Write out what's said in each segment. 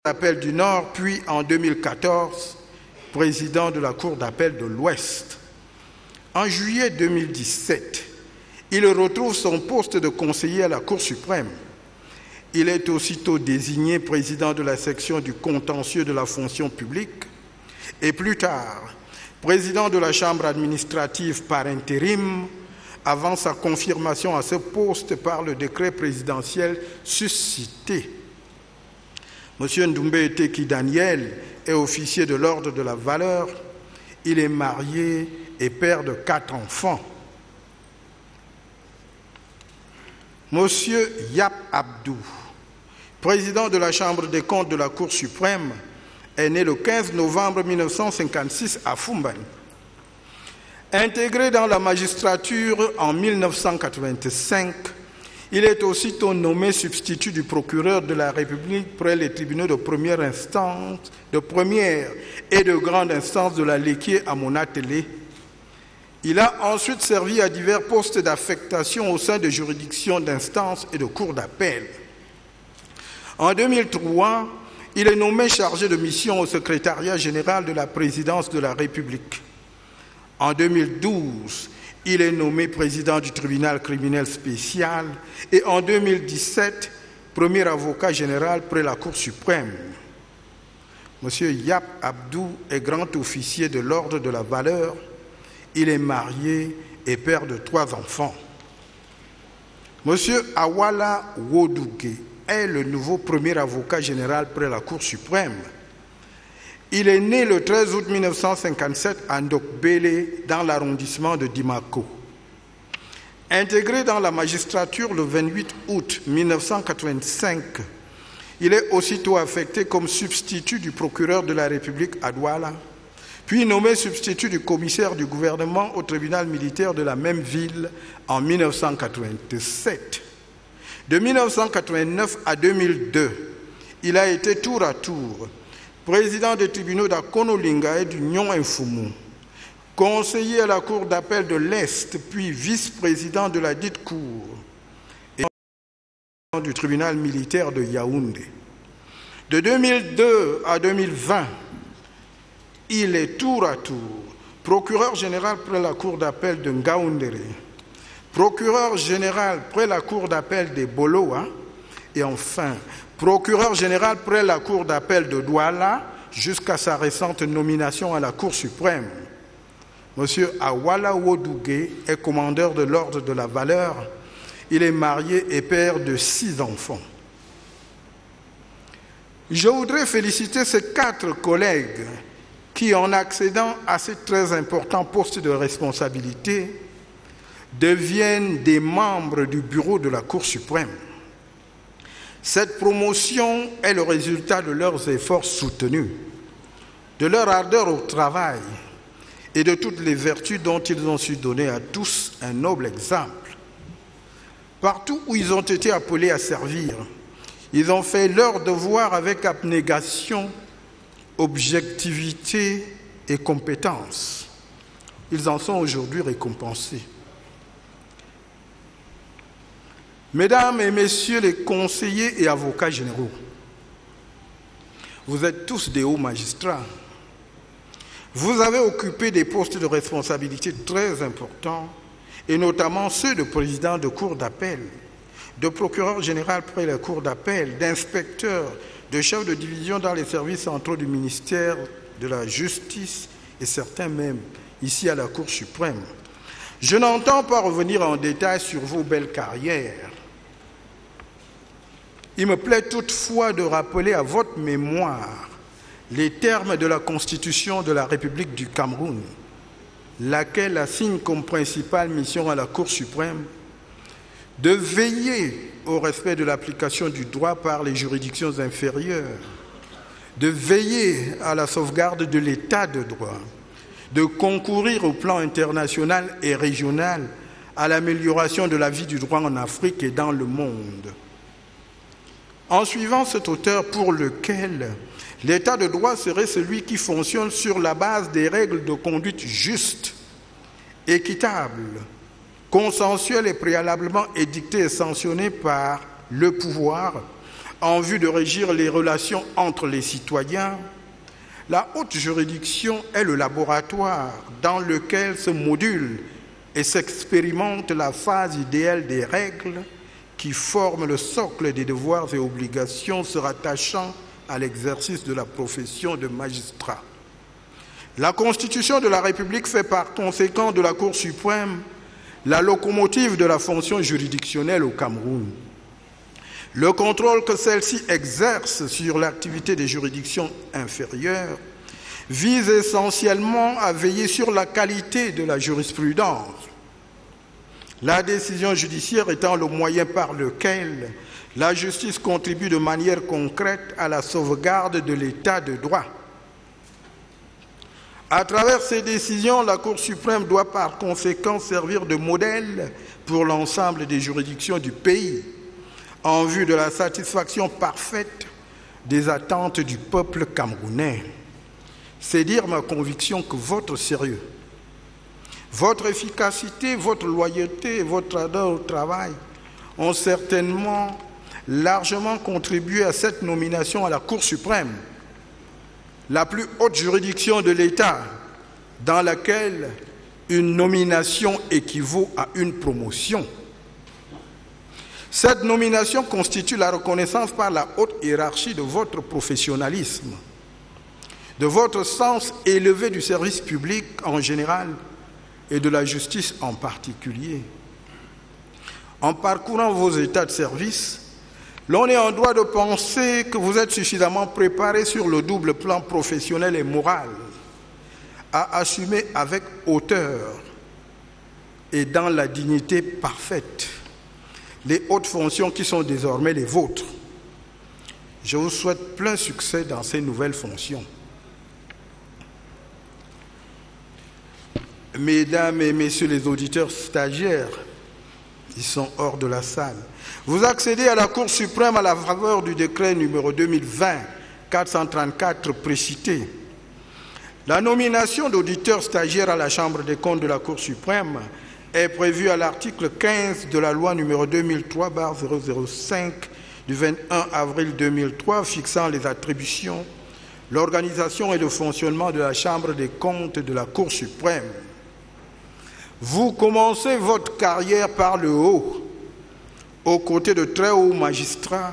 d'appel du Nord, puis en 2014, président de la Cour d'appel de l'Ouest. En juillet 2017, il retrouve son poste de conseiller à la Cour suprême. Il est aussitôt désigné président de la section du contentieux de la fonction publique et plus tard, président de la Chambre administrative par intérim, avant sa confirmation à ce poste par le décret présidentiel suscité. M. Ndoumbe Teki Daniel est officier de l'Ordre de la Valeur. Il est marié et père de 4 enfants. M. Yap Abdou, président de la Chambre des comptes de la Cour suprême, est né le 15 novembre 1956 à Fumban. Intégré dans la magistrature en 1985, il est aussitôt nommé substitut du procureur de la République près les tribunaux de première instance, de première et de grande instance de la Léquier à Monatélé. Il a ensuite servi à divers postes d'affectation au sein de juridictions d'instance et de cours d'appel. En 2003, il est nommé chargé de mission au secrétariat général de la présidence de la République. En 2012, il est nommé président du tribunal criminel spécial et en 2017, premier avocat général près la Cour suprême. M. Yap Abdou est grand officier de l'Ordre de la Valeur. Il est marié et père de 3 enfants. M. Awala Wodougué est le nouveau premier avocat général près la Cour suprême. Il est né le 13 août 1957 à Ndokbele, dans l'arrondissement de Dimako. Intégré dans la magistrature le 28 août 1985, il est aussitôt affecté comme substitut du procureur de la République à Douala, puis nommé substitut du commissaire du gouvernement au tribunal militaire de la même ville en 1987. De 1989 à 2002, il a été tour à tour président des tribunaux d'Akonolinga et du Nyon-Infumu, conseiller à la Cour d'appel de l'Est, puis vice-président de la dite Cour et du tribunal militaire de Yaoundé. De 2002 à 2020, il est tour à tour procureur général près la Cour d'appel de Ngaoundéré, procureur général près la Cour d'appel de Boloa et enfin procureur général près la Cour d'appel de Douala jusqu'à sa récente nomination à la Cour suprême. M. Awala Wodougué est commandeur de l'Ordre de la Valeur. Il est marié et père de 6 enfants. Je voudrais féliciter ces 4 collègues qui, en accédant à ces très importants postes de responsabilité, deviennent des membres du bureau de la Cour suprême. Cette promotion est le résultat de leurs efforts soutenus, de leur ardeur au travail et de toutes les vertus dont ils ont su donner à tous un noble exemple. Partout où ils ont été appelés à servir, ils ont fait leur devoir avec abnégation, objectivité et compétence. Ils en sont aujourd'hui récompensés. Mesdames et messieurs les conseillers et avocats généraux, vous êtes tous des hauts magistrats. Vous avez occupé des postes de responsabilité très importants, et notamment ceux de président de cour d'appel, de procureur général près la cour d'appel, d'inspecteur, de chef de division dans les services centraux du ministère de la Justice et certains même ici à la Cour suprême. Je n'entends pas revenir en détail sur vos belles carrières. Il me plaît toutefois de rappeler à votre mémoire les termes de la Constitution de la République du Cameroun, laquelle assigne comme principale mission à la Cour suprême de veiller au respect de l'application du droit par les juridictions inférieures, de veiller à la sauvegarde de l'état de droit, de concourir au plan international et régional à l'amélioration de la vie du droit en Afrique et dans le monde. En suivant cet auteur pour lequel l'état de droit serait celui qui fonctionne sur la base des règles de conduite justes, équitables, consensuelles et préalablement édictées et sanctionnées par le pouvoir, en vue de régir les relations entre les citoyens, la haute juridiction est le laboratoire dans lequel se module et s'expérimente la phase idéale des règles qui forment le socle des devoirs et obligations se rattachant à l'exercice de la profession de magistrat. La Constitution de la République fait par conséquent de la Cour suprême la locomotive de la fonction juridictionnelle au Cameroun. Le contrôle que celle-ci exerce sur l'activité des juridictions inférieures vise essentiellement à veiller sur la qualité de la jurisprudence, la décision judiciaire étant le moyen par lequel la justice contribue de manière concrète à la sauvegarde de l'état de droit. À travers ces décisions, la Cour suprême doit par conséquent servir de modèle pour l'ensemble des juridictions du pays, en vue de la satisfaction parfaite des attentes du peuple camerounais. C'est dire ma conviction que votre sérieux, votre efficacité, votre loyauté et votre ardeur au travail ont certainement largement contribué à cette nomination à la Cour suprême, la plus haute juridiction de l'État, dans laquelle une nomination équivaut à une promotion. Cette nomination constitue la reconnaissance par la haute hiérarchie de votre professionnalisme, de votre sens élevé du service public en général et de la justice en particulier. En parcourant vos états de service, l'on est en droit de penser que vous êtes suffisamment préparé sur le double plan professionnel et moral à assumer avec hauteur et dans la dignité parfaite les hautes fonctions qui sont désormais les vôtres. Je vous souhaite plein succès dans ces nouvelles fonctions. Mesdames et messieurs les auditeurs stagiaires, ils sont hors de la salle. Vous accédez à la Cour suprême à la faveur du décret numéro 2020-434 précité. La nomination d'auditeurs stagiaires à la Chambre des comptes de la Cour suprême est prévue à l'article 15 de la loi numéro 2003-005 du 21 avril 2003 fixant les attributions, l'organisation et le fonctionnement de la Chambre des comptes de la Cour suprême. Vous commencez votre carrière par le haut, aux côtés de très hauts magistrats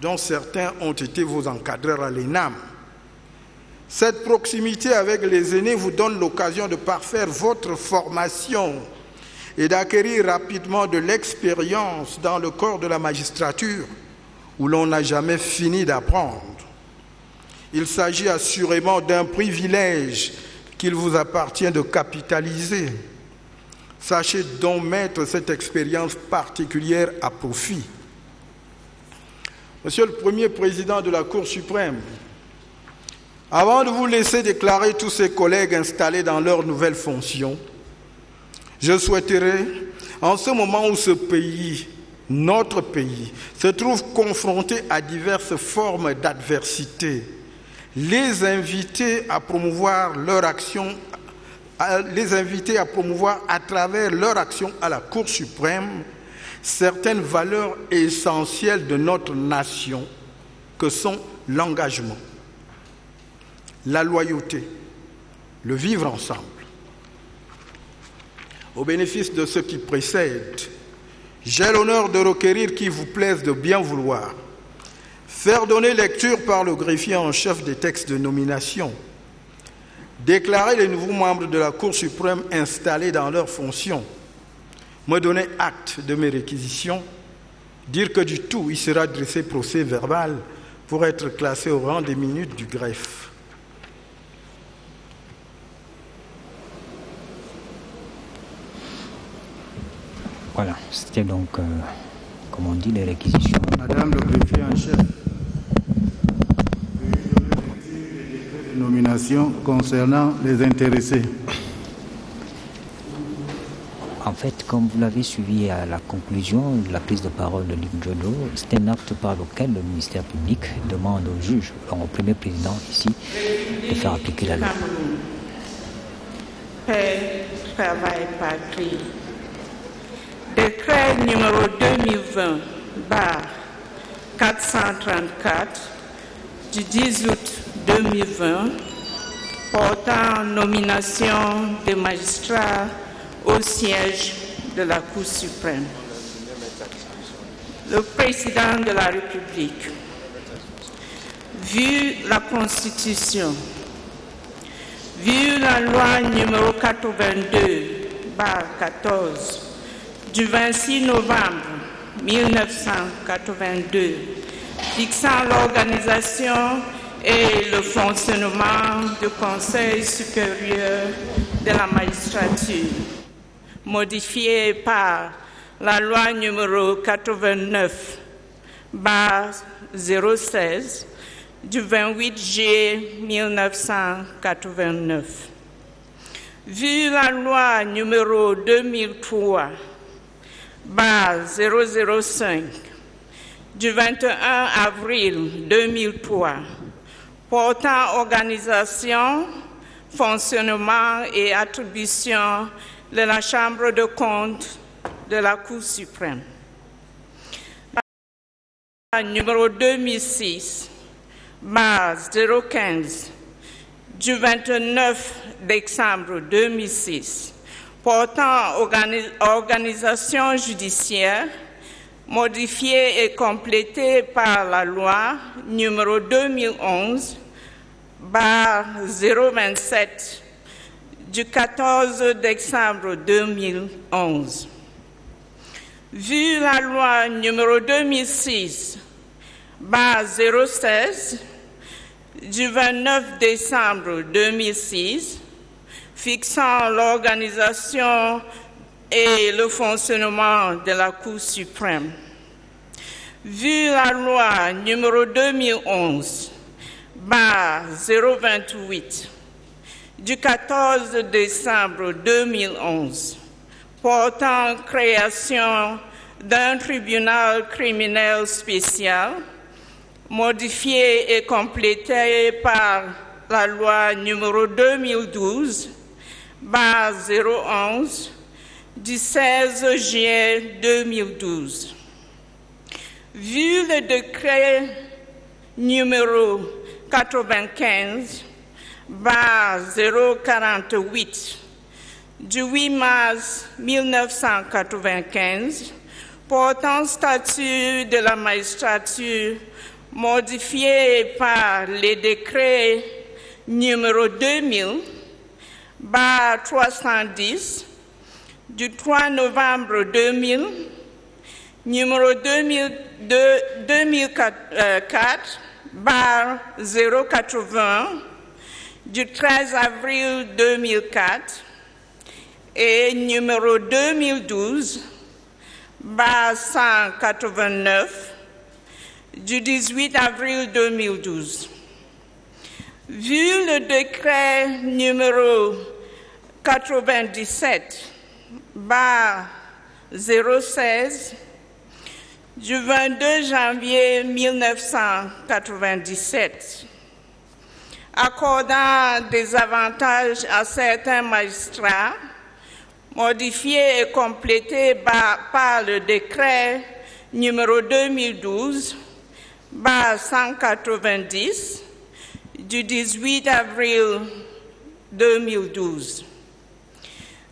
dont certains ont été vos encadreurs à l'ENAM. Cette proximité avec les aînés vous donne l'occasion de parfaire votre formation et d'acquérir rapidement de l'expérience dans le corps de la magistrature où l'on n'a jamais fini d'apprendre. Il s'agit assurément d'un privilège qu'il vous appartient de capitaliser. Sachez donc mettre cette expérience particulière à profit. Monsieur le Premier Président de la Cour suprême, avant de vous laisser déclarer tous ces collègues installés dans leurs nouvelles fonctions, je souhaiterais, en ce moment où ce pays, notre pays, se trouve confronté à diverses formes d'adversité, les inviter à promouvoir leur action, à travers leur action à la Cour suprême certaines valeurs essentielles de notre nation que sont l'engagement, la loyauté, le vivre ensemble. Au bénéfice de ce qui précède, j'ai l'honneur de requérir qu'il vous plaise de bien vouloir faire donner lecture par le greffier en chef des textes de nomination, déclarer les nouveaux membres de la Cour suprême installés dans leurs fonctions, me donner acte de mes réquisitions, dire que du tout il sera dressé procès verbal pour être classé au rang des minutes du greffe. Voilà, c'était donc, comme on dit, les réquisitions. Madame le greffier en chef, les nominations concernant les intéressés. En fait, comme vous l'avez suivi à la conclusion de la prise de parole de Lim Jodo, c'est un acte par lequel le ministère public demande au juge, au premier président ici, de faire appliquer la loi. Paix, travail, patrie. Décret numéro 2020-434 434 du 10 août 2020 portant nomination des magistrats au siège de la Cour suprême. Le président de la République, vu la Constitution, vu la loi numéro 82/14 du 26 novembre 1982 fixant l'organisation et le fonctionnement du Conseil supérieur de la magistrature, modifié par la loi numéro 89/016 du 28 juillet 1989. Vu la loi numéro 2003/005 du 21 avril 2003 portant organisation, fonctionnement et attribution de la Chambre de comptes de la Cour suprême. Numéro 2006/015 du 29 décembre 2006 portant organisation judiciaire, modifiée et complétée par la loi numéro 2011/027 du 14 décembre 2011. Vu la loi numéro 2006/016 du 29 décembre 2006 fixant l'organisation et le fonctionnement de la Cour suprême. Vu la loi numéro 2011/028 du 14 décembre 2011 portant création d'un tribunal criminel spécial, modifié et complété par la loi numéro 2012/011 du 16 juillet 2012. Vu le décret numéro 95/048 du 8 mars 1995 portant statut de la magistrature, modifié par les décrets numéro 2000/310 du 3 novembre 2000, numéro 2004/080 du 13 avril 2004 et numéro 2012/189 du 18 avril 2012. Vu le décret numéro 97/016 du 22 janvier 1997, accordant des avantages à certains magistrats, modifié et complété par le décret numéro 2012/190 du 18 avril 2012.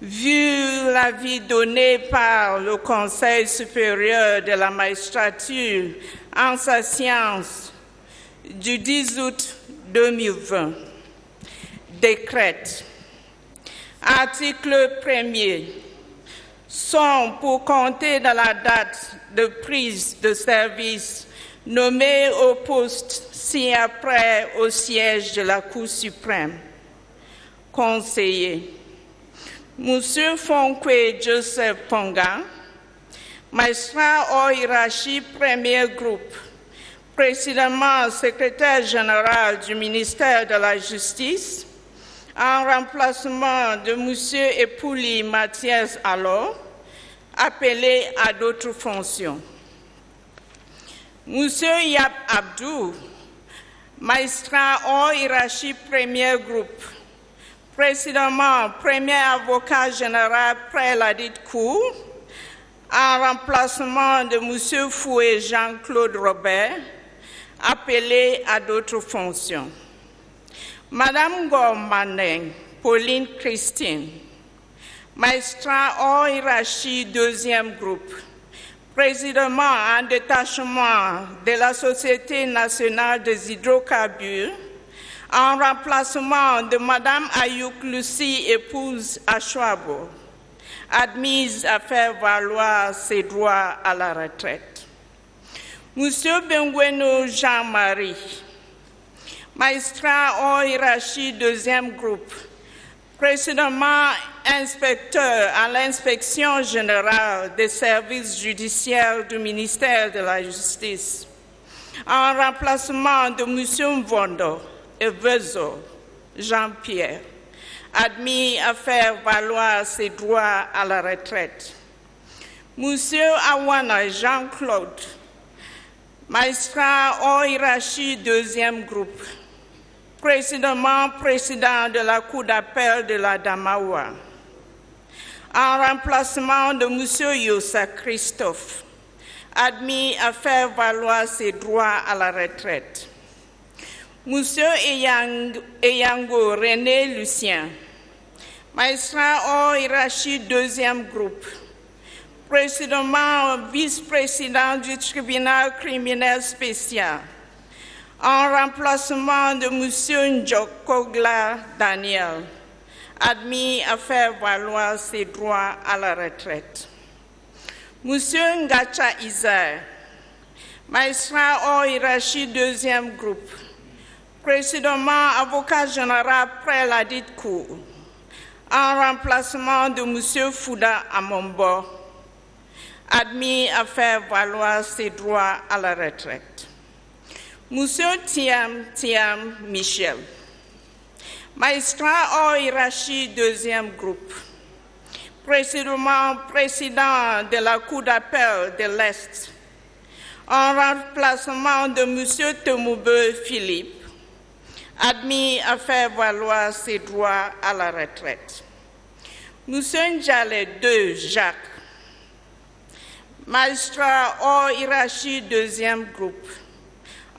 Vu l'avis donné par le Conseil supérieur de la magistrature en sa séance du 10 août 2020, décrète. Article 1er. Sont pour compter de la date de prise de service nommés au poste ci-après au siège de la Cour suprême. Conseiller. Monsieur Fonkwe Joseph Ponga, magistrat hors hiérarchie premier groupe, précédemment secrétaire général du ministère de la Justice, en remplacement de monsieur Epouli Mathias alors, appelé à d'autres fonctions. Monsieur Yap Abdou, magistrat hors hiérarchie premier groupe, précédemment premier avocat général près la dite cour, en remplacement de M. Fouet Jean-Claude Robert, appelé à d'autres fonctions. Madame Gormanin Pauline Christine, magistrat hors hiérarchie 2e groupe, présidement en détachement de la Société nationale des hydrocarbures, en remplacement de Madame Ayouk Lucie, épouse Achouabo, admise à faire valoir ses droits à la retraite. Monsieur Bengueno Jean-Marie, magistrat hors hiérarchie 2e groupe, précédemment inspecteur à l'inspection générale des services judiciaires du ministère de la Justice, en remplacement de M. Mvondo et Vezo Jean-Pierre, admis à faire valoir ses droits à la retraite. M. Awana Jean-Claude, magistrat hors hiérarchie 2e groupe, précédemment président de la Cour d'appel de la Damawa, en remplacement de M. Yossa Christophe, admis à faire valoir ses droits à la retraite. M. Eyango René Lucien, magistrat hors hiérarchie 2e groupe, précédemment vice-président du tribunal criminel spécial, en remplacement de M. Njokogla Daniel, admis à faire valoir ses droits à la retraite. M. Ngacha Isaac, magistrat hors hiérarchie 2e groupe, précédemment avocat général près la dite cour, en remplacement de M. Fouda Amombo, admis à faire valoir ses droits à la retraite. Monsieur Thiam Michel, magistrat hors hiérarchie 2e groupe, précédemment président de la Cour d'appel de l'Est, en remplacement de M. Temoube Philippe, admis à faire valoir ses droits à la retraite. M. Ndjale II Jacques, magistrat hors hiérarchie 2e groupe,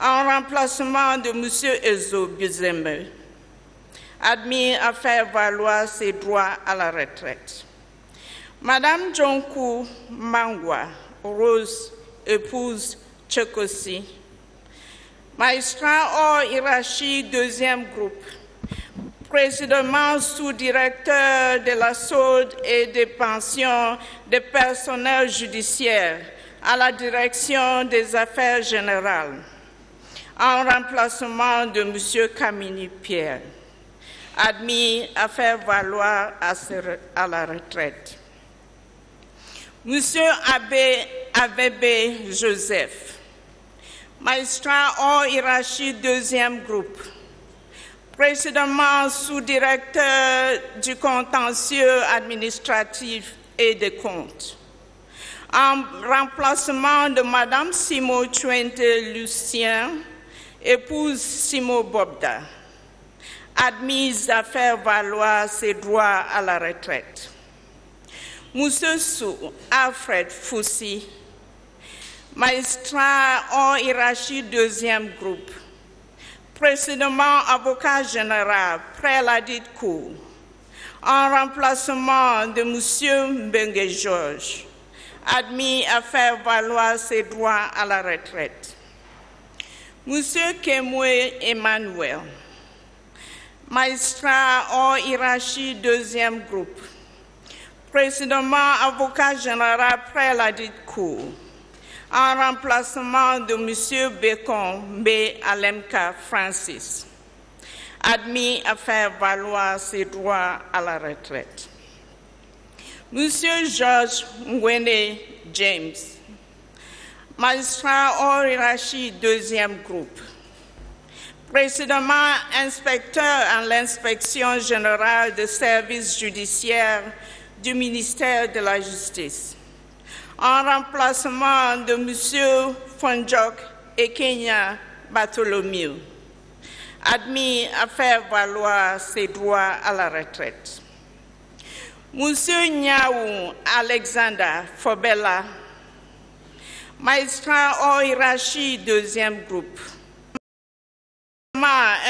en remplacement de M. Ezo Bizembe, admis à faire valoir ses droits à la retraite. Madame Jonkou Mangwa Rose, épouse Tchekosi, magistrat hors hiérarchie 2e groupe, précédemment sous-directeur de la solde et des pensions des personnels judiciaires à la direction des affaires générales, en remplacement de M. Kamini Pierre, admis à faire valoir à la retraite. M. Abebe Joseph, magistrat hors hiérarchie 2e groupe, précédemment sous-directeur du contentieux administratif et des comptes, en remplacement de Mme Simo Chuente Lucien, épouse Simo Bobda, admise à faire valoir ses droits à la retraite. Monsieur Sou Alfred Foussi, magistrat hors hiérarchie 2e groupe, précédemment avocat général près la dite cour, en remplacement de M. Mbengue Georges, admis à faire valoir ses droits à la retraite. M. Kemwe Emmanuel, magistrat hors hiérarchie 2e groupe, précédemment avocat général près la dite cour, en remplacement de M. Bécon B. Alemka Francis, admis à faire valoir ses droits à la retraite. M. Georges Ngwene James, magistrat hors hiérarchie 2e groupe, précédemment inspecteur à l'inspection générale des services judiciaires du ministère de la Justice, en remplacement de M. Fonjok Ekenya Bartholomew, admis à faire valoir ses droits à la retraite. Monsieur Nyaou Alexander Fobella, magistrat hors hiérarchie, deuxième groupe.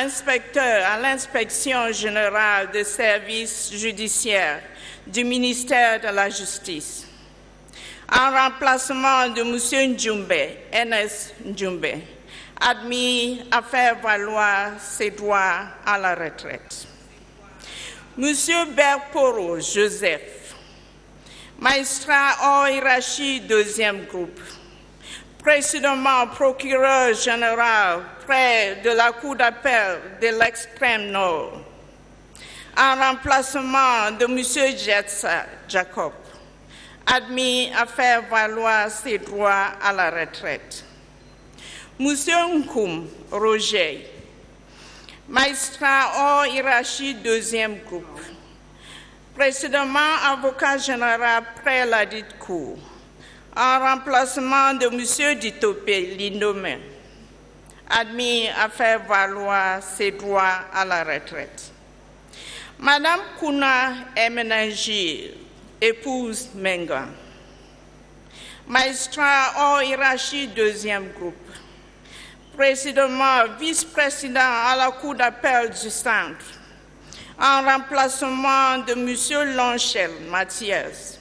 Inspecteur à l'inspection générale des services judiciaires du ministère de la Justice. En remplacement de M. Ndjumbe, NS Ndjumbe, admis à faire valoir ses droits à la retraite. M. Berporo Joseph, magistrat hors hiérarchie, deuxième groupe, précédemment procureur général près de la Cour d'appel de l'extrême nord, en remplacement de M. Jetsa Jacob, admis à faire valoir ses droits à la retraite. M. Nkoum Roger, magistrat hors hiérarchie, deuxième groupe, précédemment avocat général près la dite Cour, en remplacement de M. Ditopé Lindomé, admis à faire valoir ses droits à la retraite. Madame Kouna Emenangir, épouse Menga, magistrat hors hiérarchie, deuxième groupe, précédemment vice-président à la Cour d'appel du Centre, en remplacement de M. Lonchel Mathias,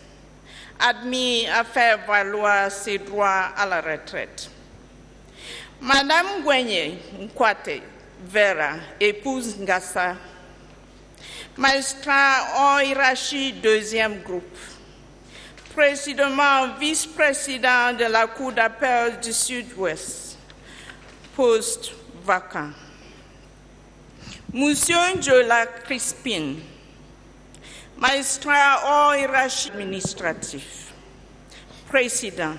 admis à faire valoir ses droits à la retraite. Madame Gwenye Nkwate Vera, épouse Ngassa, magistrat hors hiérarchie, deuxième groupe, précédemment vice-président de la Cour d'appel du Sud-Ouest, poste vacant. Monsieur Njola Crispin, magistrat hors hiérarchie administratif, président.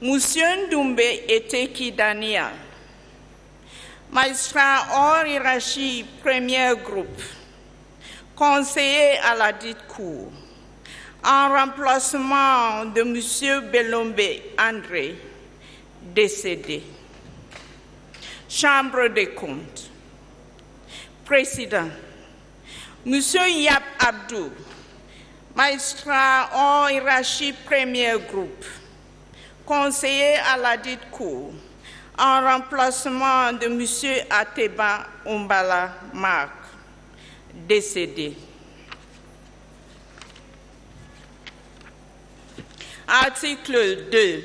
Monsieur Ndoumbe Eteki Daniel, magistrat hors hiérarchie, premier groupe, conseiller à la dite Cour, en remplacement de Monsieur Belombe André, décédé. Chambre des comptes, président. Monsieur Yap Abdou, magistrat hors hiérarchie, premier groupe, conseiller à la dite Cour, en remplacement de Monsieur Ateba Umbala Marc, décédé. Article 2.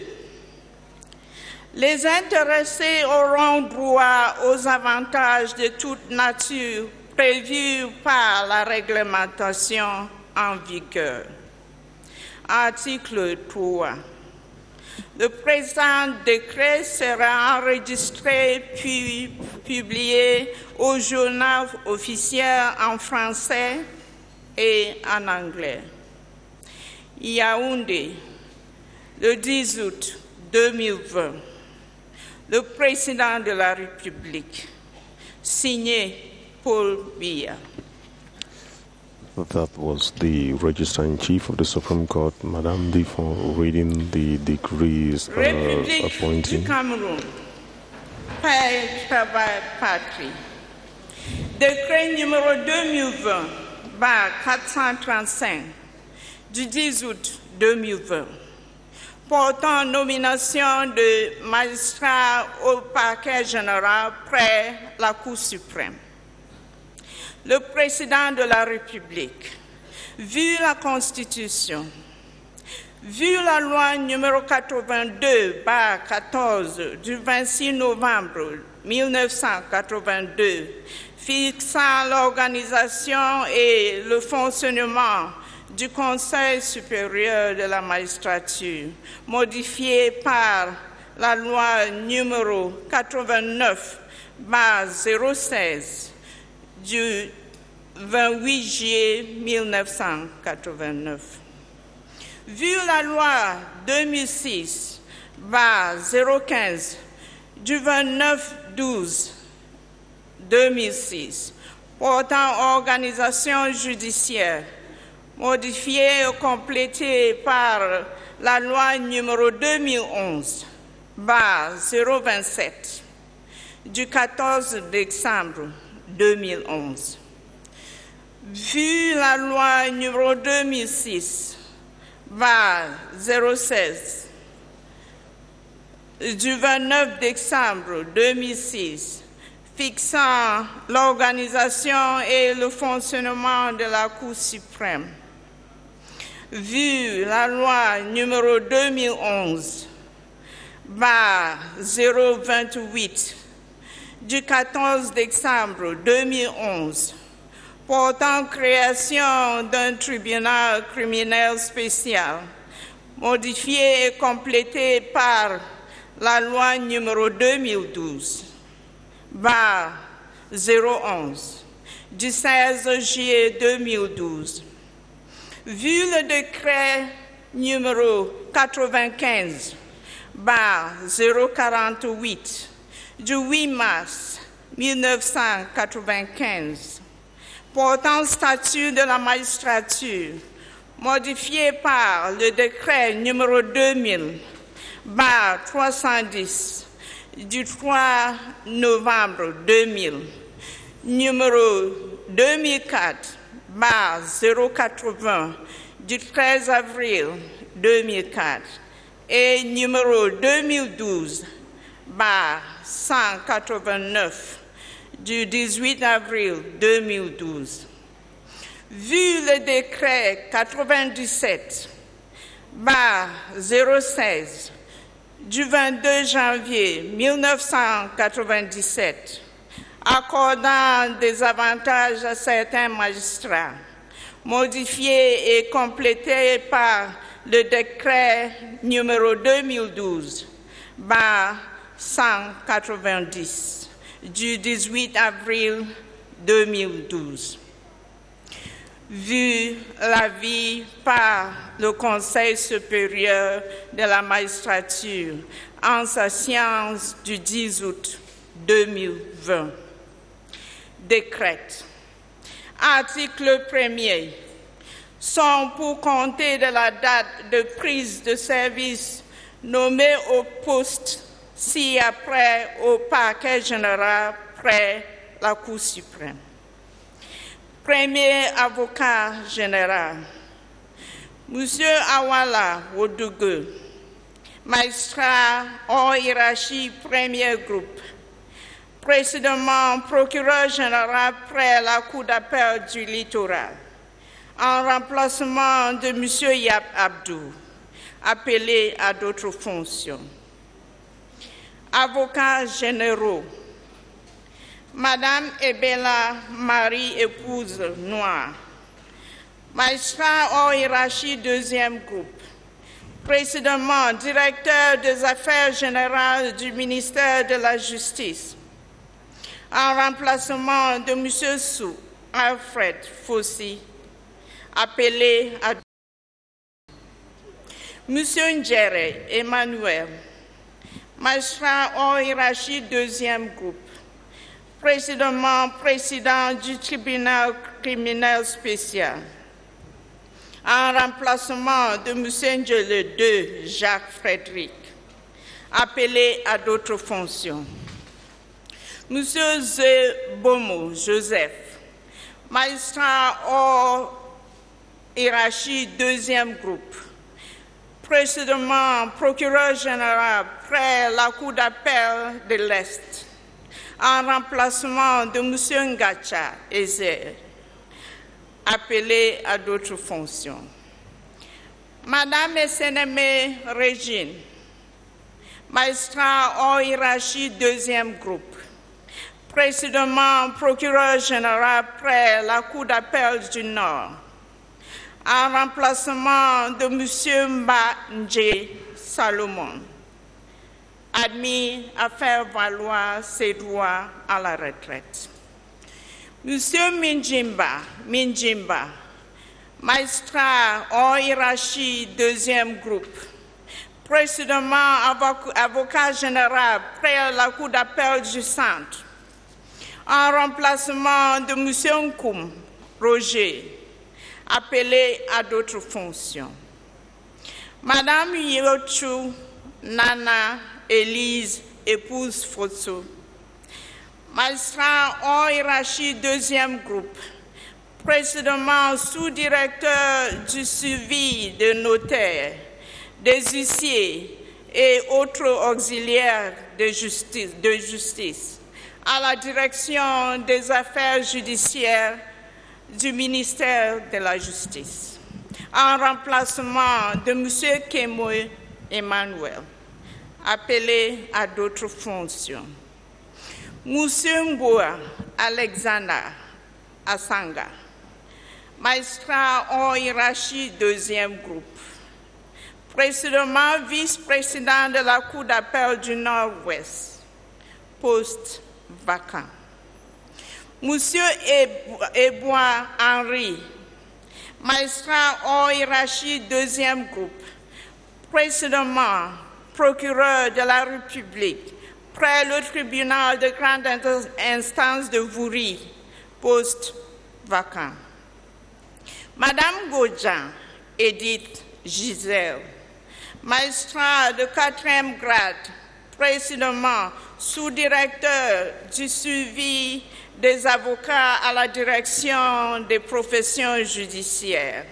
Les intéressés auront droit aux avantages de toute nature prévus par la réglementation en vigueur. Article 3. Le présent décret sera enregistré puis publié au journal officiel en français et en anglais. Yaoundé, le 10 août 2020. Le président de la République, signé Paul Biya. That was the Registrar-in-Chief of the Supreme Court, Madame D, for reading the decrees appointing. Du Cameroun, Paix, Travail, Patrie. Décret numéro 2020-435 du 10 août 2020 portant nomination de magistrats au parquet général près la Cour suprême. Le président de la République, vu la Constitution, vu la loi numéro 82/14 du 26 novembre 1982 fixant l'organisation et le fonctionnement du Conseil supérieur de la magistrature, modifié par la loi numéro 89/016 du 28 juillet 1989. Vu la loi 2006/015 du 29/12/2006 portant organisation judiciaire, modifiée et complétée par la loi numéro 2011/027 du 14 décembre 2011. Vu la loi numéro 2006-016 du 29 décembre 2006 fixant l'organisation et le fonctionnement de la Cour suprême, vu la loi numéro 2011-028 du 14 décembre 2011 portant création d'un tribunal criminel spécial, modifié et complété par la loi numéro 2012-011 du 16 juillet 2012. Vu le décret numéro 95-048 du 8 mars 1995 portant statut de la magistrature, modifié par le décret numéro 2000-310 du 3 novembre 2000, numéro 2004-080 du 13 avril 2004 et numéro 2012-189 du 18 avril 2012. Vu le décret 97-016 du 22 janvier 1997, accordant des avantages à certains magistrats, modifié et complété par le décret numéro 2012-190 du 18 avril 2012. Vu l'avis par le Conseil supérieur de la magistrature en sa séance du 10 août 2020. Décrète. Article 1er. Sont pour compter de la date de prise de service nommé au poste ci-après au parquet général près la Cour suprême. Premier avocat général, Monsieur Awala Wodougou, magistrat hors hiérarchie premier groupe, précédemment procureur général près la Cour d'appel du littoral, en remplacement de Monsieur Yap Abdou, appelé à d'autres fonctions. Avocats généraux, Madame Ebela Marie, épouse Noire, magistrat hors hiérarchie deuxième groupe, précédemment directeur des affaires générales du ministère de la Justice, en remplacement de Monsieur Sou Alfred Fossi, appelé à Monsieur Ndjere Emmanuel, magistrat hors hiérarchie deuxième groupe, précédemment président du tribunal criminel spécial, en remplacement de M. Ndjele II Jacques Frédéric, appelé à d'autres fonctions. M. Bomo Joseph, magistrat hors hiérarchie deuxième groupe, précédemment procureur général près la Cour d'appel de l'Est, en remplacement de M. Ngacha Ezer, appelé à d'autres fonctions. Madame Esseneme Régine, magistrat hors hiérarchie deuxième groupe, précédemment procureur général près la Cour d'appel du Nord, en remplacement de M. Mba Ndje Salomon, admis à faire valoir ses droits à la retraite. M. Minjimba, magistrat hors hiérarchie deuxième groupe, précédemment avocat général près la Cour d'appel du Centre, en remplacement de M. Nkoum Roger, appelé à d'autres fonctions. Madame Yochu Nana Élise, épouse Fotso, magistrat hors hiérarchie deuxième groupe, précédemment sous-directeur du suivi de notaires, des huissiers et autres auxiliaires de justice, à la direction des affaires judiciaires du ministère de la Justice, en remplacement de M. Kemoe Emmanuel, appelé à d'autres fonctions. M. Mboa Alexander Asanga, magistrat en hiérarchie deuxième groupe, précédemment vice-président de la Cour d'appel du Nord-Ouest, poste vacant. Monsieur Ebois Henri, magistrat en hiérarchie deuxième groupe, précédemment procureur de la République, près le tribunal de grande instance de Voury, poste vacant. Madame Godjan Edith Gisèle, magistrat de 4e grade, précédemment sous-directeur du suivi des avocats à la direction des professions judiciaires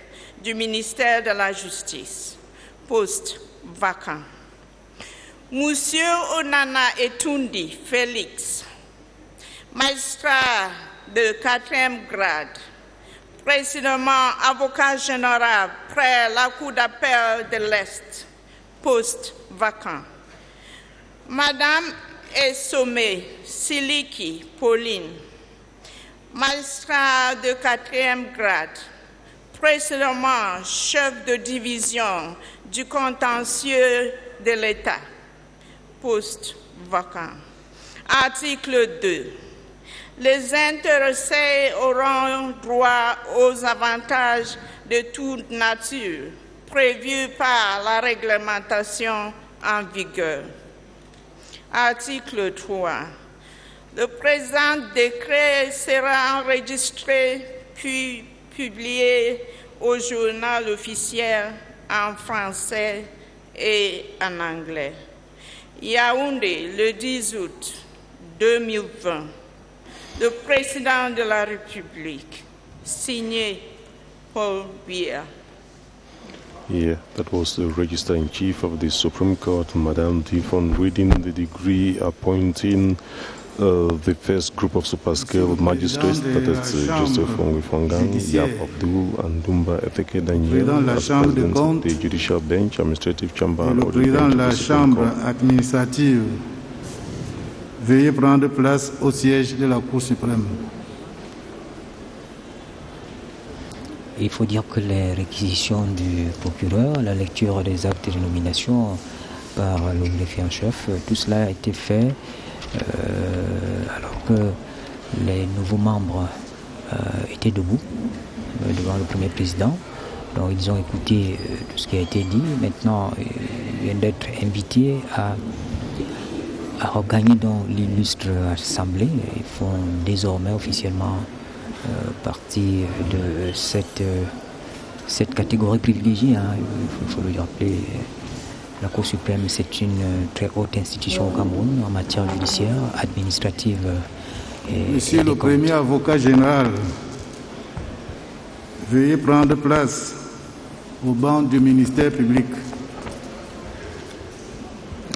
du ministère de la Justice, poste vacant. Monsieur Onana Etundi Félix, magistrat de 4e grade, précédemment avocat général près la Cour d'appel de l'Est, poste vacant. Madame Essomé Siliki Pauline, magistrat de 4e grade, précédemment chef de division du contentieux de l'État, poste vacant. Article 2. Les intéressés auront droit aux avantages de toute nature prévus par la réglementation en vigueur. Article 3. Le présent décret sera enregistré puis publié au journal officiel en français et en anglais. Yaoundé, le 10 août 2020. Le président de la République, signé Paul Biya. Yeah, that was the Registrar-in-Chief of the Supreme Court, Madame Difon, reading the decree appointing the first group of super-scale magistrates, that is Joseph Ongifangang, Yap Abdul, and Dumba Efeke Daniel, as President of the Judicial Bench, Administrative Chamber, le président de la Chambre administrative. Veuillez prendre place au siège de la Cour suprême. Il faut dire que les réquisitions du procureur, la lecture des actes de nomination par le greffier en chef, tout cela a été fait alors que les nouveaux membres étaient debout devant le premier président. Donc ils ont écouté tout ce qui a été dit. Maintenant, ils viennent d'être invités à regagner dans l'illustre assemblée. Ils font désormais officiellement partie de cette catégorie privilégiée. Hein. Il faut le rappeler, la Cour suprême, c'est une très haute institution au Cameroun en matière judiciaire, administrative. Monsieur le premier avocat général, veuillez prendre place au banc du ministère public.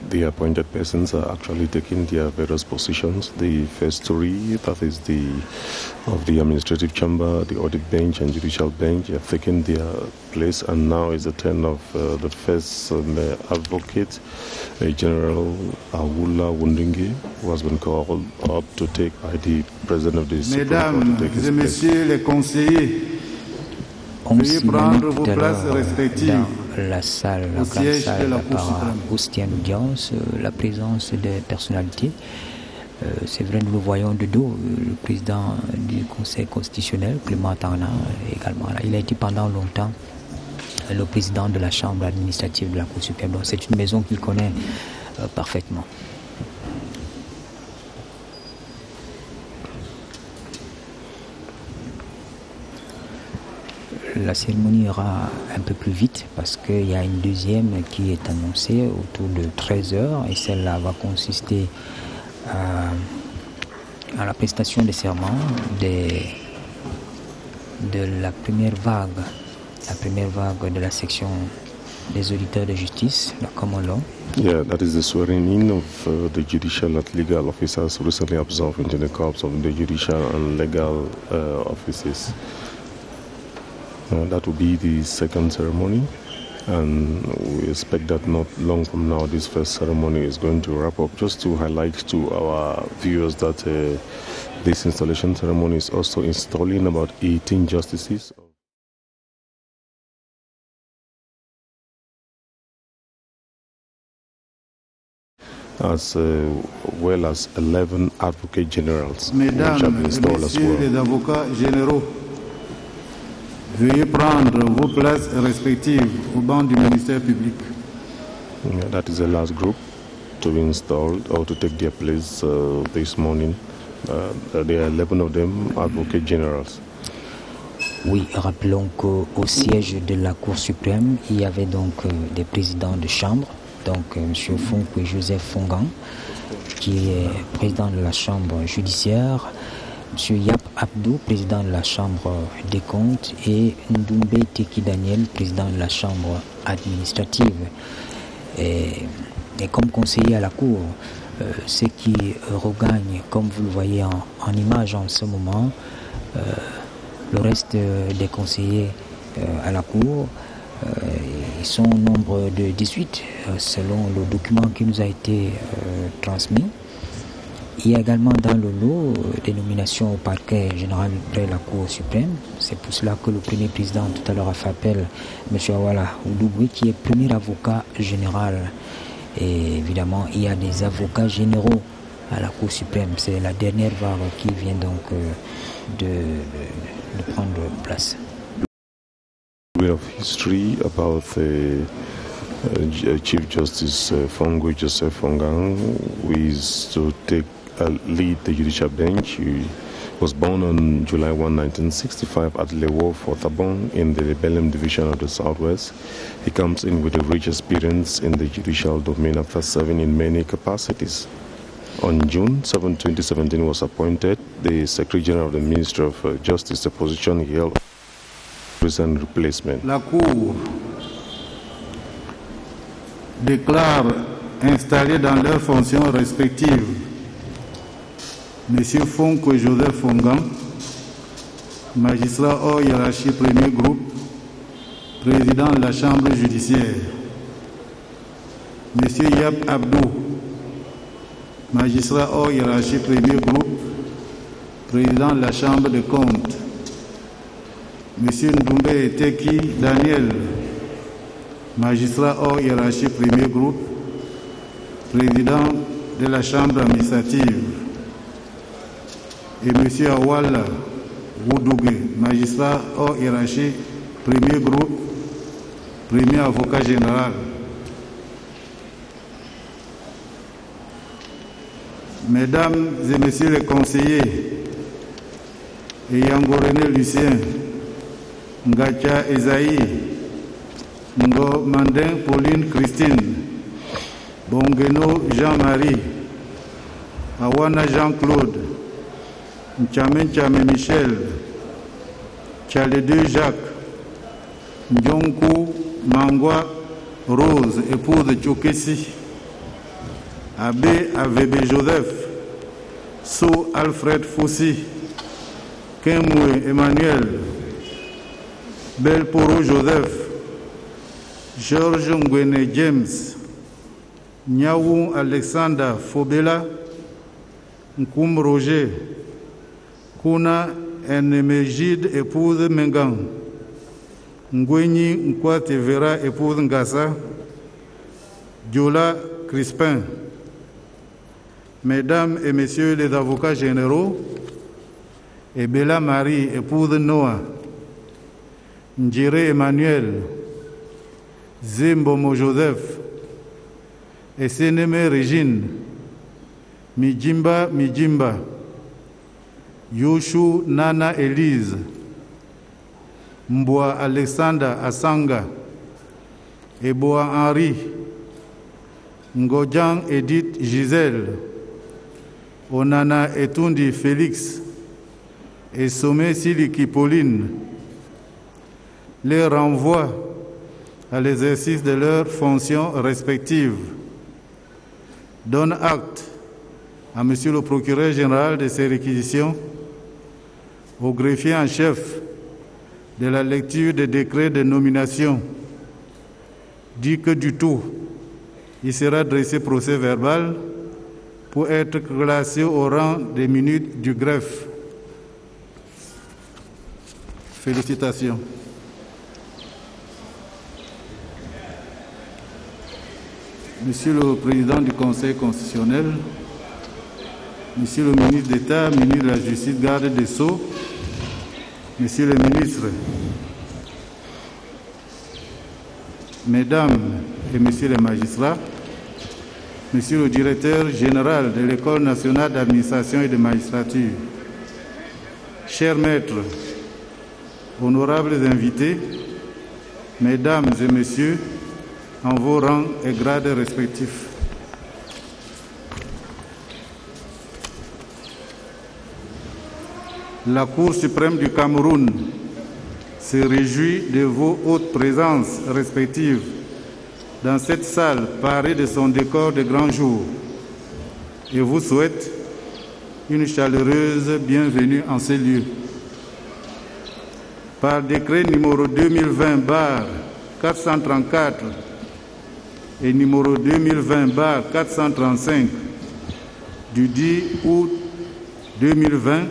The appointed persons are actually taking their various positions. The first three, that is of the Administrative Chamber, the Audit Bench and Judicial Bench, have taken their place, and now is the turn of the first advocate, General Awula Wundingi, who has been called up to take by the President of the Supreme Court to take his place. Mesdames et messieurs les conseillers, veuillez prendre vos places respectives. La salle, la grande salle par Oustien d'audience, la présence des personnalités. C'est vrai, nous le voyons de dos, le président du Conseil constitutionnel, Clément Tana, également là. Il a été pendant longtemps le président de la Chambre administrative de la Cour suprême. Donc c'est une maison qu'il connaît parfaitement. La cérémonie ira un peu plus vite parce qu'il y a une deuxième qui est annoncée autour de 13h et celle-là va consister à la prestation des serments des de la première vague de la section des auditeurs de justice, la common law. Yeah, that is the swearing in of the judicial and legal officers recently absorbed into the corps of the judicial and legal offices. That will be the second ceremony, and we expect that not long from now this first ceremony is going to wrap up. Just to highlight to our viewers that this installation ceremony is also installing about 18 justices. As well as 11 advocate generals, Mesdames which have been installed as Messieurs well. les avocats généraux, veuillez prendre vos places respectives au banc du ministère public. Yeah, that is the last group to be installed or to take their place this morning. There are 11 of them advocate generals. Oui, rappelons qu'au siège de la Cour suprême, il y avait donc des présidents de chambre, donc M. Fonko et Joseph Fongan, qui est président de la chambre judiciaire, M. Yap Abdou, président de la chambre des comptes, et Ndoumbe Teki Daniel, président de la chambre administrative. Et comme conseiller à la Cour, ceux qui regagnent, comme vous le voyez en image en ce moment, le reste des conseillers à la Cour, ils sont au nombre de 18 selon le document qui nous a été transmis. Il y a également dans le lot des nominations au parquet général près la Cour suprême. C'est pour cela que le premier président tout à l'heure a fait appel, M. Awala Oudoubri, qui est premier avocat général. Et évidemment, il y a des avocats généraux à la Cour suprême. C'est la dernière vague qui vient donc de prendre place. A bit of history about the Chief Justice Fongo Joseph Fongang, who is to lead the judicial bench. He was born on July 1, 1965 at Lewo, Fortabon, in the Belém division of the Southwest. He comes in with a rich experience in the judicial domain after serving in many capacities. On June 7, 2017, he was appointed the Secretary General of the Ministry of Justice, a position he held recent replacement. La Cour déclare installés dans leurs fonctions respectives M. Fonko et Joseph Fongan, magistrat hors hiérarchie premier groupe, président de la Chambre judiciaire. M. Yap Abdou, magistrat hors hiérarchie premier groupe, président de la Chambre des comptes. M. Ndoumbe Teki Daniel, magistrat hors hiérarchie premier groupe, président de la Chambre administrative. Et M. Awala Oudoubri, magistrat hors hiérarchie premier groupe, premier avocat général. Mesdames et Messieurs les conseillers, Yangorene Lucien, Ngacha Esaïe, Ngo Mandin Pauline Christine, Bongeno Jean-Marie, Awana Jean-Claude, Nchame Michel, Tchaledeu Jacques, Ndjonkou Mangwa Rose, épouse de Tchokessi, Abbé Avebe Joseph, So Alfred Foussi, Kemwe Emmanuel, Belporo Joseph, Georges Ngwene James, Nyaou Alexander Fobela, Nkoum Roger, Kuna Enemejide, épouse Mengang, Ngwenyi Nkwate Vera, épouse Ngassa, Diola Crispin. Mesdames et Messieurs les avocats généraux, et Bella Marie, épouse Noah, Njire Emmanuel, Zembomo Joseph, et Sénémé Régine, Mijimba, Yoshu Nana Elise, Mboa Alexander Asanga, Eboa Henri, Ngodjan Edith Gisèle, Onana Etundi Félix, et Somé Siliki Pauline, les renvoie à l'exercice de leurs fonctions respectives. Donne acte à Monsieur le procureur général de ces réquisitions, au greffier en chef de la lecture des décrets de nomination. Dit que du tout, il sera dressé procès verbal pour être classé au rang des minutes du greffe. Félicitations. Monsieur le Président du Conseil constitutionnel, Monsieur le ministre d'État, ministre de la Justice, garde des Sceaux, Monsieur le ministre, Mesdames et Messieurs les magistrats, Monsieur le directeur général de l'École nationale d'administration et de magistrature, chers maîtres, honorables invités, Mesdames et Messieurs, en vos rangs et grades respectifs. La Cour suprême du Cameroun se réjouit de vos hautes présences respectives dans cette salle parée de son décor de grand jour et vous souhaite une chaleureuse bienvenue en ces lieux. Par décret numéro 2020/434 et numéro 2020/435 du 10 août 2020,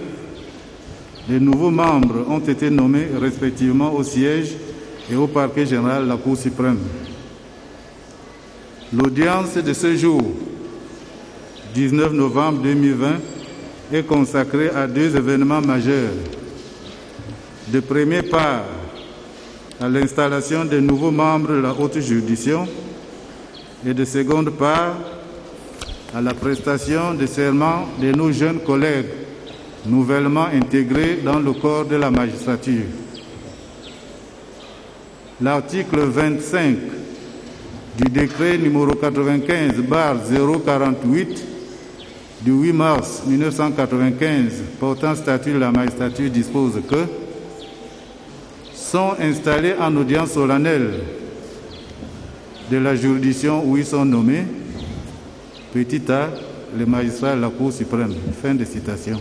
les nouveaux membres ont été nommés respectivement au siège et au parquet général de la Cour suprême. L'audience de ce jour, 19 novembre 2020, est consacrée à deux événements majeurs. De premier part, à l'installation des nouveaux membres de la haute juridiction et de seconde part, à la prestation de serment de nos jeunes collègues nouvellement intégrés dans le corps de la magistrature. L'article 25 du décret numéro 95/048 du 8 mars 1995 portant statut de la magistrature dispose que sont installés en audience solennelle de la juridiction où ils sont nommés, petit a, les magistrats de la Cour suprême. Fin de citation.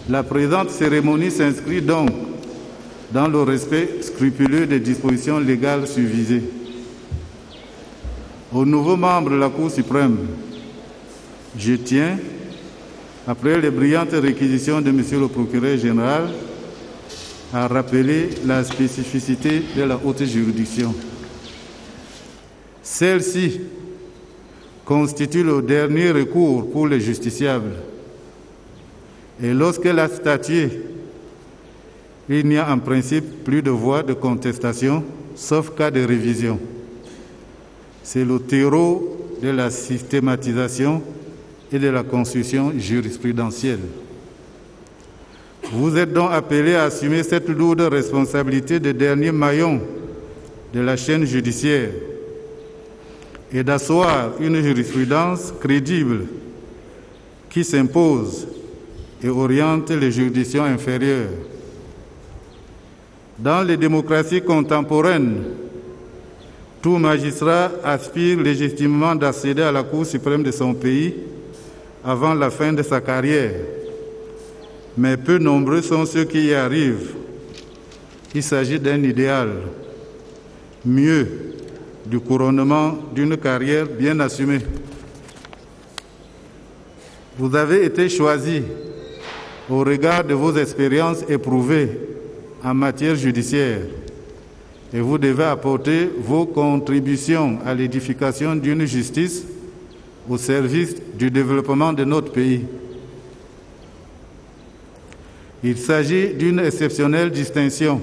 La présente cérémonie s'inscrit donc dans le respect scrupuleux des dispositions légales susvisées. Aux nouveaux membres de la Cour suprême, je tiens, après les brillantes réquisitions de Monsieur le procureur général, à rappeler la spécificité de la haute juridiction. Celle-ci constitue le dernier recours pour les justiciables. Et lorsqu'elle a statué, il n'y a en principe plus de voie de contestation, sauf cas de révision. C'est le terreau de la systématisation et de la construction jurisprudentielle. Vous êtes donc appelés à assumer cette lourde responsabilité de dernier maillon de la chaîne judiciaire et d'asseoir une jurisprudence crédible qui s'impose et oriente les juridictions inférieures. Dans les démocraties contemporaines, tout magistrat aspire légitimement d'accéder à la Cour suprême de son pays avant la fin de sa carrière. Mais peu nombreux sont ceux qui y arrivent. Il s'agit d'un idéal, mieux, du couronnement d'une carrière bien assumée. Vous avez été choisi au regard de vos expériences éprouvées en matière judiciaire et vous devez apporter vos contributions à l'édification d'une justice au service du développement de notre pays. Il s'agit d'une exceptionnelle distinction,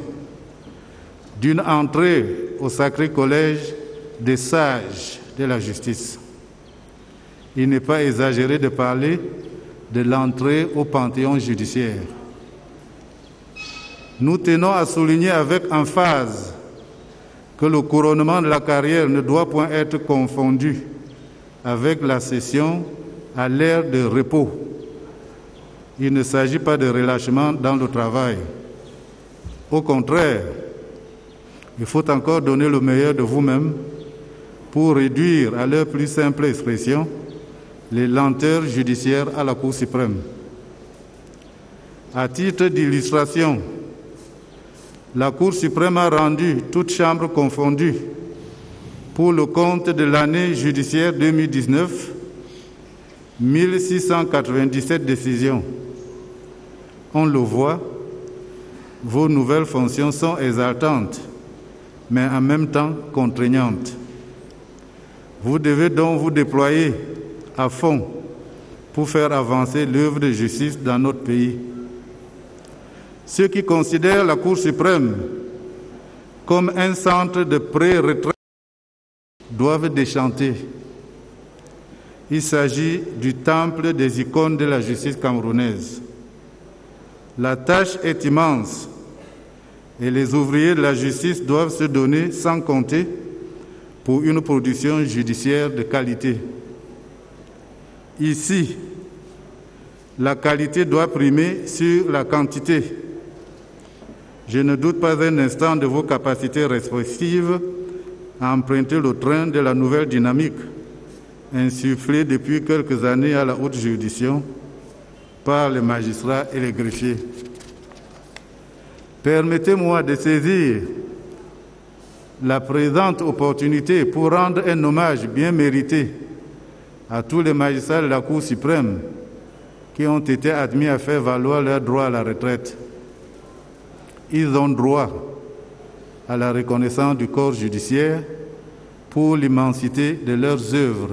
d'une entrée au sacré collège des sages de la justice. Il n'est pas exagéré de parler de l'entrée au panthéon judiciaire. Nous tenons à souligner avec emphase que le couronnement de la carrière ne doit point être confondu avec la cession à l'ère de repos. Il ne s'agit pas de relâchement dans le travail. Au contraire, Il faut encore donner le meilleur de vous-même pour réduire à leur plus simple expression les lenteurs judiciaires à la Cour suprême. À titre d'illustration, la Cour suprême a rendu, toutes chambres confondues, pour le compte de l'année judiciaire 2019, 1697 décisions. On le voit, vos nouvelles fonctions sont exaltantes, mais en même temps contraignantes. Vous devez donc vous déployer à fond pour faire avancer l'œuvre de justice dans notre pays. Ceux qui considèrent la Cour suprême comme un centre de pré-retraite doivent déchanter. Il s'agit du temple des icônes de la justice camerounaise. La tâche est immense et les ouvriers de la justice doivent se donner sans compter pour une production judiciaire de qualité. Ici, la qualité doit primer sur la quantité. Je ne doute pas un instant de vos capacités respectives à emprunter le train de la nouvelle dynamique insufflée depuis quelques années à la haute juridiction par les magistrats et les greffiers. Permettez-moi de saisir la présente opportunité pour rendre un hommage bien mérité à tous les magistrats de la Cour suprême qui ont été admis à faire valoir leur droit à la retraite. Ils ont droit à la reconnaissance du corps judiciaire pour l'immensité de leurs œuvres.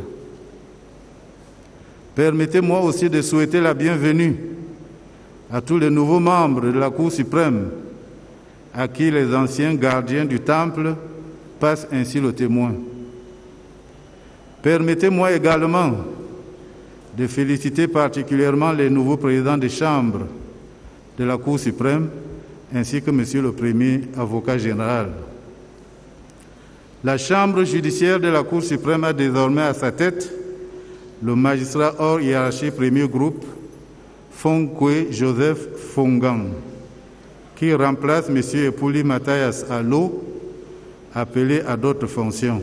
Permettez-moi aussi de souhaiter la bienvenue à tous les nouveaux membres de la Cour suprême, à qui les anciens gardiens du Temple passent ainsi le témoin. Permettez-moi également de féliciter particulièrement les nouveaux présidents des chambres de la Cour suprême, ainsi que Monsieur le Premier avocat général. La Chambre judiciaire de la Cour suprême a désormais à sa tête le magistrat hors hiérarchie premier groupe, Fonkwe Joseph Fongang, qui remplace M. Epouli Mathias Allo, appelé à d'autres fonctions.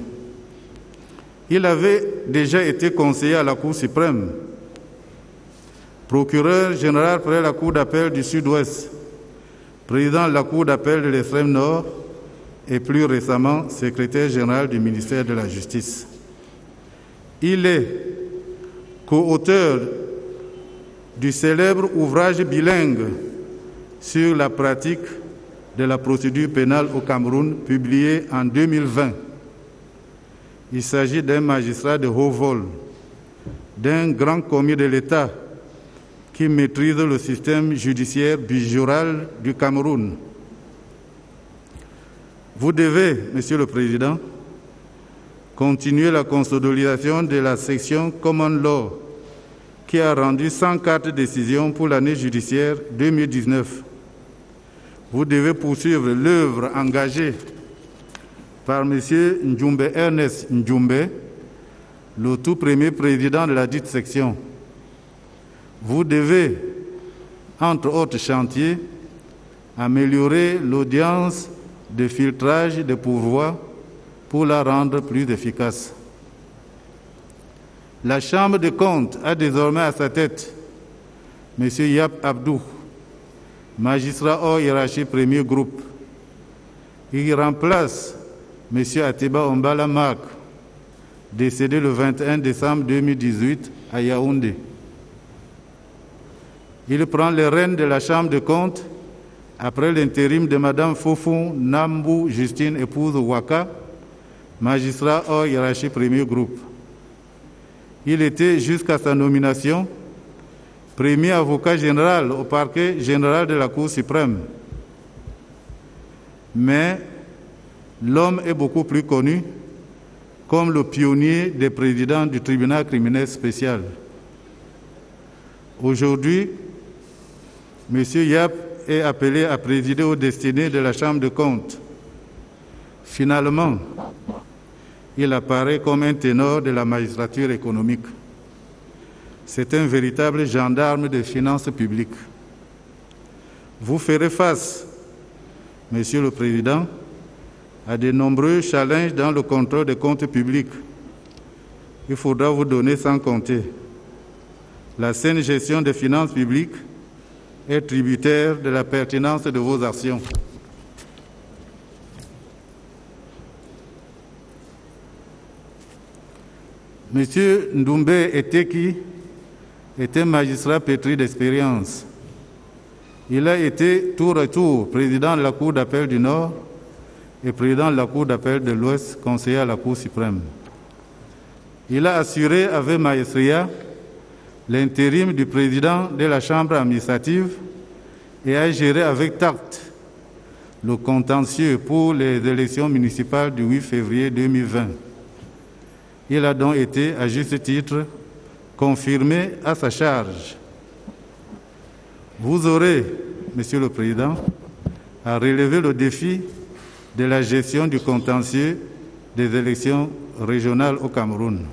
Il avait déjà été conseiller à la Cour suprême, procureur général près la Cour d'appel du Sud-Ouest, président de la Cour d'appel de l'extrême Nord et plus récemment secrétaire général du ministère de la Justice. Il est co-auteur du célèbre ouvrage bilingue sur la pratique de la procédure pénale au Cameroun, publié en 2020. Il s'agit d'un magistrat de haut vol, d'un grand commis de l'État qui maîtrise le système judiciaire bigéral du Cameroun. Vous devez, Monsieur le Président, continuer la consolidation de la section Common Law qui a rendu 104 décisions pour l'année judiciaire 2019. Vous devez poursuivre l'œuvre engagée par M. Ndjoumbe Ernest Ndjoumbe, le tout premier président de la dite section. Vous devez, entre autres chantiers, améliorer l'audience de filtrage des pourvois pour la rendre plus efficace. La Chambre des comptes a désormais à sa tête M. Yap Abdou, magistrat hors hiérarchie premier groupe. Il remplace M. Atiba Ombala Marc, décédé le 21 décembre 2018 à Yaoundé. Il prend les rênes de la Chambre des comptes après l'intérim de Mme Fofou Nambou Justine, épouse Waka, magistrat hors hiérarchie premier groupe. Il était, jusqu'à sa nomination, premier avocat général au parquet général de la Cour suprême. Mais l'homme est beaucoup plus connu comme le pionnier des présidents du tribunal criminel spécial. Aujourd'hui, M. Yap est appelé à présider aux destinées de la Chambre des comptes. Finalement, il apparaît comme un ténor de la magistrature économique. C'est un véritable gendarme des finances publiques. Vous ferez face, Monsieur le Président, à de nombreux challenges dans le contrôle des comptes publics. Il faudra vous donner sans compter. La saine gestion des finances publiques est tributaire de la pertinence de vos actions. Monsieur Ndoumbe Eteki était magistrat pétri d'expérience. Il a été tour à tour président de la Cour d'appel du Nord et président de la Cour d'appel de l'Ouest, conseiller à la Cour suprême. Il a assuré avec maestria l'intérim du président de la Chambre administrative et a géré avec tact le contentieux pour les élections municipales du 8 février 2020. Il a donc été, à juste titre, confirmé à sa charge. Vous aurez, Monsieur le Président, à relever le défi de la gestion du contentieux des élections régionales au Cameroun.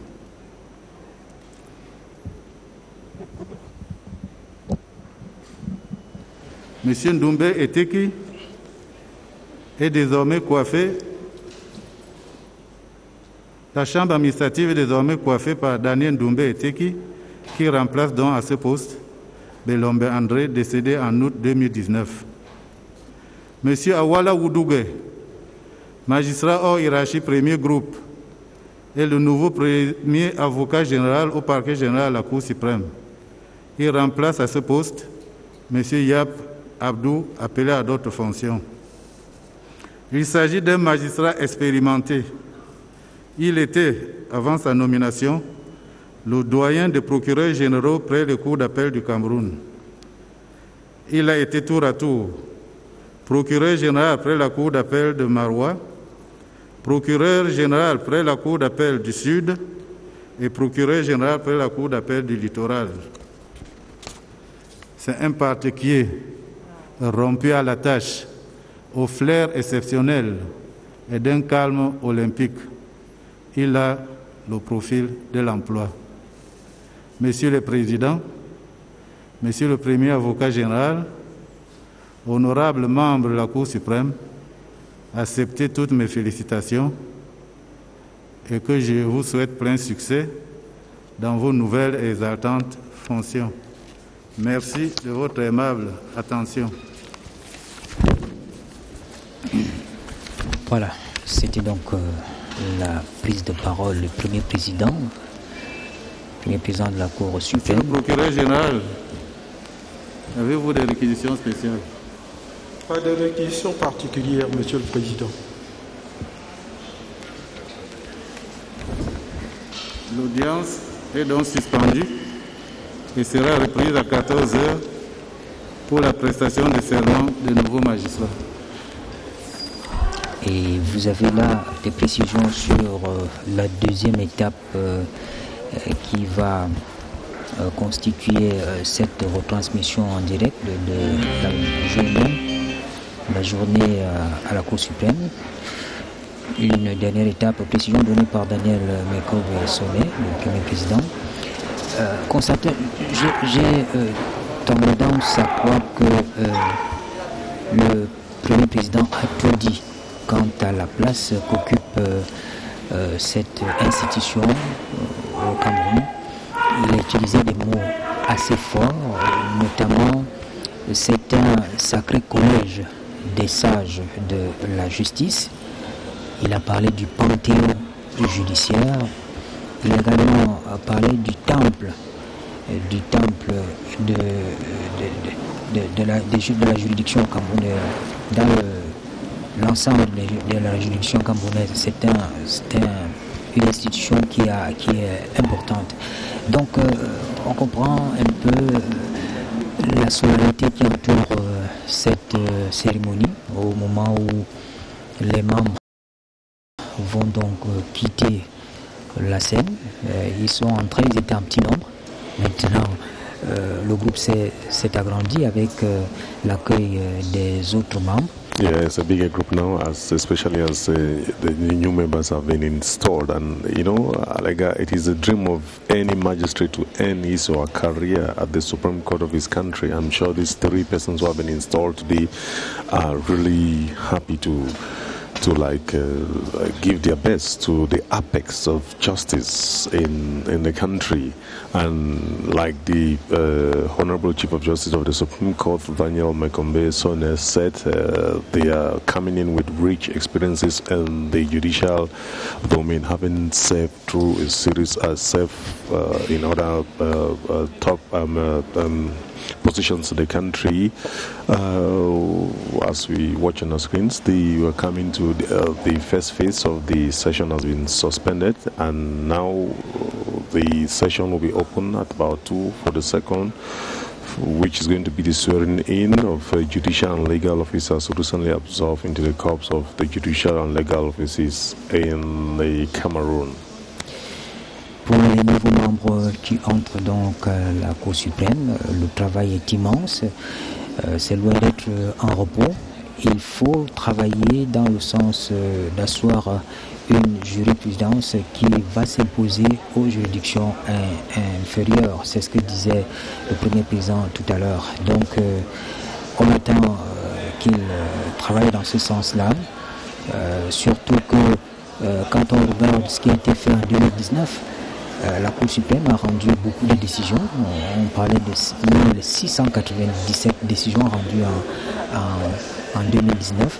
Monsieur Ndoumbe Eteki est désormais coiffé. La Chambre administrative est désormais coiffée par Daniel Ndoumbe Eteki, qui remplace donc à ce poste Belombe André, décédé en août 2019. Monsieur Awala Woudougue, magistrat hors hiérarchie premier groupe, est le nouveau premier avocat général au parquet général de la Cour suprême. Il remplace à ce poste Monsieur Yap Abdou, appelé à d'autres fonctions. Il s'agit d'un magistrat expérimenté. Il était, avant sa nomination, le doyen des procureurs généraux près les cours d'appel du Cameroun. Il a été tour à tour procureur général près la cour d'appel de Maroua, procureur général près la cour d'appel du Sud et procureur général près la cour d'appel du Littoral. C'est un particulier rompu à la tâche, au flair exceptionnel et d'un calme olympique. Il a le profil de l'emploi. Monsieur le Président, Monsieur le Premier avocat général, honorables membres de la Cour suprême, acceptez toutes mes félicitations et que je vous souhaite plein succès dans vos nouvelles et exaltantes fonctions. Merci de votre aimable attention. Voilà, c'était donc la prise de parole du premier président de la Cour suprême. Monsieur le procureur général, avez-vous des réquisitions spéciales? Pas de réquisition particulière, Monsieur le Président. L'audience est donc suspendue et sera reprise à 14 heures pour la prestation de serment de nouveaux magistrats. Et vous avez là des précisions sur la deuxième étape qui va constituer cette retransmission en direct de la journée à la Cour suprême. Une dernière étape, précision donnée par Daniel Mekov-Sonnet, le premier président. J'ai tendance à croire que le premier président a tout dit quant à la place qu'occupe cette institution au Cameroun. Il a utilisé des mots assez forts, notamment c'est un sacré collège des sages de la justice. Il a parlé du panthéon judiciaire. Il a également parlé du temple de la juridiction camerounaise. Dans l'ensemble de la juridiction camerounaise, c'est une institution qui est importante. Donc on comprend un peu la solennité qui entoure cette cérémonie au moment où les membres vont donc quitter la scène. Ils étaient en petit nombre. Maintenant, le groupe s'est agrandi avec l'accueil des autres membres. Yeah, it's a bigger group now, especially as the new members have been installed. And, you know, it is a dream of any magistrate to end his or her career at the Supreme Court of his country. I'm sure these 3 persons who have been installed today are really happy to to give their best to the apex of justice in the country. And like the Honorable Chief of Justice of the Supreme Court, Daniel Mekombe Sone, said, they are coming in with rich experiences in the judicial domain, having served through a series in other top positions in the country. As we watch on our screens, we are coming to the first phase of the session has been suspended, and now the session will be open at about 2 for the second, which is going to be the swearing in of judicial and legal officers recently absolved into the corps of the judicial and legal offices in the Cameroon. Pour les nouveaux membres qui entrent donc à la Cour suprême, le travail est immense, c'est loin d'être en repos. Il faut travailler dans le sens d'asseoir une jurisprudence qui va s'imposer aux juridictions inférieures. C'est ce que disait le premier président tout à l'heure. Donc on attend qu'il travaille dans ce sens-là, surtout que quand on regarde ce qui a été fait en 2019, la Cour suprême a rendu beaucoup de décisions. On parlait de 1697 décisions rendues en 2019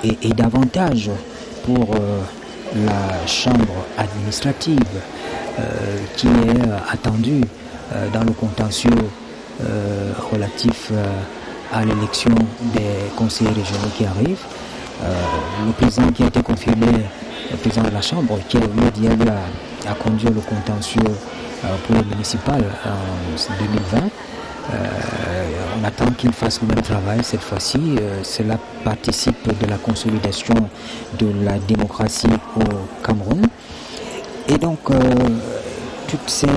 et davantage pour la chambre administrative qui est attendue dans le contentieux relatif à l'élection des conseillers régionaux qui arrivent. Le président qui a été confirmé, le président de la chambre, qui a conduit le contentieux pour les municipales en 2020. On attend qu'il fasse le même travail cette fois-ci. Cela participe de la consolidation de la démocratie au Cameroun. Et donc, tous ces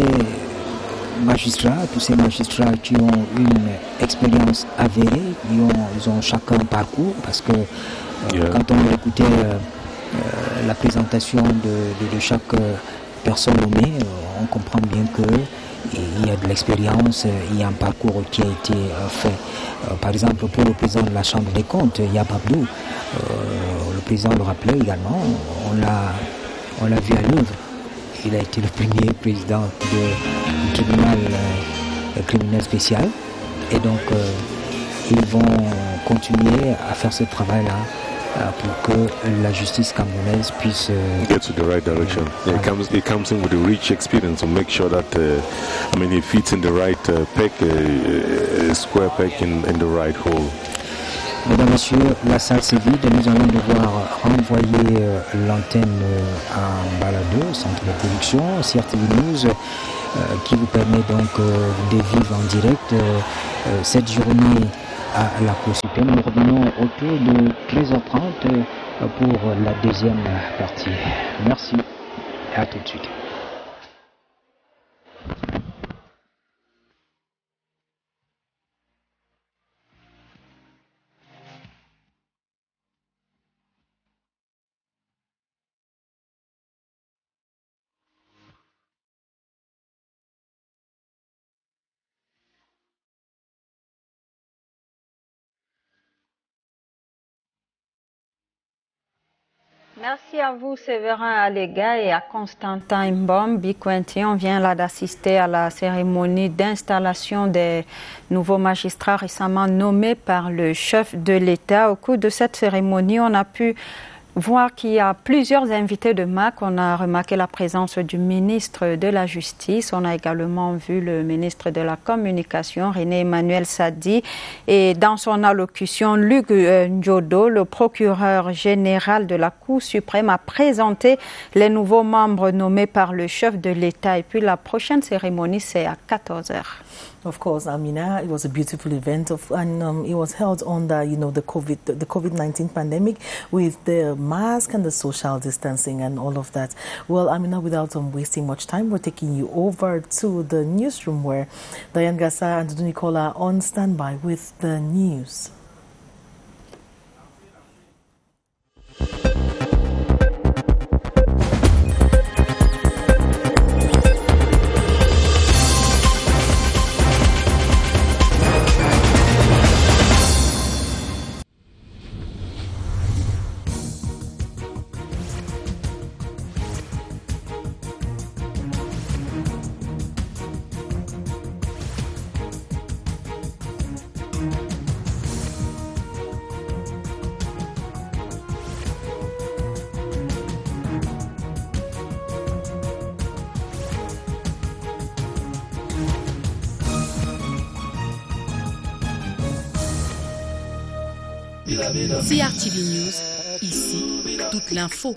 magistrats qui ont une expérience avérée, ils ont chacun un parcours, parce que quand on écoutait la présentation de chaque personne nommée, on comprend bien qu'il y a de l'expérience, il y a un parcours qui a été fait. Par exemple, pour le président de la Chambre des comptes, Yab Abdou, le président le rappelait également, on l'a vu à l'œuvre. Il a été le premier président du tribunal criminel spécial. Et donc, ils vont continuer à faire ce travail-là pour que la justice camerounaise puisse get to the right direction. It comes in with a rich experience to make sure that it fits in the right peg, square peg in the right hole. Mesdames, Messieurs, la salle s'est vide. Nous allons devoir renvoyer l'antenne en balado, centre de production, CRTV News, qui vous permet donc de vivre en direct cette journée à la Cour suprême. Nous revenons autour de 13h30 pour la deuxième partie. Merci et à tout de suite. Merci à vous, Séverin Allega, et à Constantin Mbom Bikwenti. On vient là d'assister à la cérémonie d'installation des nouveaux magistrats récemment nommés par le chef de l'État. Au cours de cette cérémonie, on a pu voir qu'il y a plusieurs invités de marque. On a remarqué la présence du ministre de la Justice. On a également vu le ministre de la Communication, René Emmanuel Sadi. Et dans son allocution, Luc Ndjodo, le procureur général de la Cour suprême, a présenté les nouveaux membres nommés par le chef de l'État. Et puis la prochaine cérémonie, c'est à 14h. Of course, Amina, it was a beautiful event, and it was held under, the COVID-19 pandemic, with the mask and the social distancing and all of that. Well, Amina, without wasting much time, we're taking you over to the newsroom where Diane Gassa and Dudu Nicola are on standby with the news. CRTV News, ici, toute l'info.